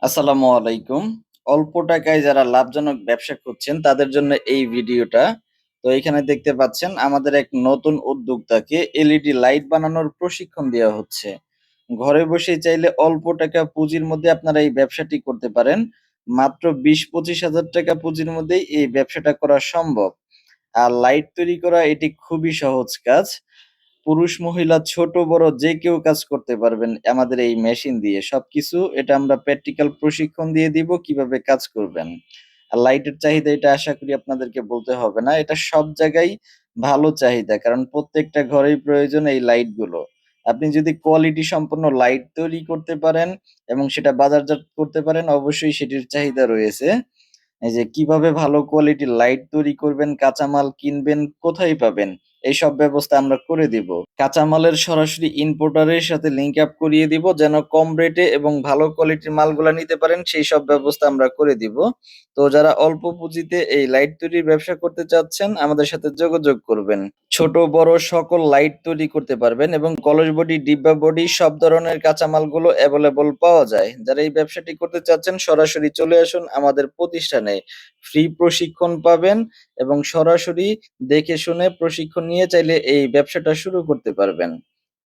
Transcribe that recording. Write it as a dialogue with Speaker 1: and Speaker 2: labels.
Speaker 1: আসসালামু আলাইকুম। অল্প টাকায় যারা লাভজনক ব্যবসা করছেন তাদের জন্য এই ভিডিওটা। তো এখানে দেখতে পাচ্ছেন আমাদের এক নতুন উদ্যোক্তাকে এলইডি লাইট বানানোর প্রশিক্ষণ দেওয়া হচ্ছে। ঘরে বসেই চাইলে অল্প টাকা পুঁজির মধ্যে আপনারা এই ব্যবসাটি করতে পারেন। মাত্র ২০-২৫ হাজার টাকা পুঁজির মধ্যেই এই ব্যবসাটা করা সম্ভব। আর লাইট তৈরি করা এটি খুবই সহজ কাজ। পুরুষ, মহিলা, ছোট বড় যে কেউ কাজ করতে পারবেন আমাদের এই মেশিন দিয়ে। সবকিছু এটা আমরা প্র্যাকটিক্যাল প্রশিক্ষণ দিয়ে দিব কিভাবে কাজ করবেন। আর লাইটের চাহিদা এটা আশা করি আপনাদেরকে বলতে হবে না। এটা সব জায়গায় ভালো চাহিদা। কারণ প্রত্যেকটা ঘরেই প্রয়োজন এই লাইটগুলো। আপনি যদি কোয়ালিটি সম্পন্ন লাইট তৈরি করতে পারেন এবং সেটা বাজারজাত করতে পারেন অবশ্যই সেটির চাহিদা রয়েছে। এই যে কিভাবে ভালো কোয়ালিটির লাইট তৈরি করবেন, কাঁচামাল কিনবেন, কোথায় পাবেন? এইসব ব্যবস্থা আমরা করে দিব। কাঁচামালের সরাসরি ইম্পোর্টারের সাথে লিংক আপ করিয়ে দিব যেন কম রেটে এবং ভালো কোয়ালিটির মালগুলা নিতে পারেন সেই সব ব্যবস্থা আমরা করে দিব। তো যারা অল্প পুঁজিতে এই লাইট তৈরির ব্যবসা করতে চাচ্ছেন আমাদের সাথে যোগাযোগ করবেন। ছোট বড় সকল লাইট তৈরি করতে পারবেন এবং কলস বডি, ডিব্বা বডি সব ধরনের কাঁচামালগুলো এভেলেবল পাওয়া যায়। যারা এই ব্যবসাটি করতে চাচ্ছেন সরাসরি চলে আসুন আমাদের প্রতিষ্ঠানে। ফ্রি প্রশিক্ষণ পাবেন এবং সরাসরি দেখে শুনে প্রশিক্ষণ নিয়ে চাইলে এই ব্যবসাটা শুরু করতে পারবেন।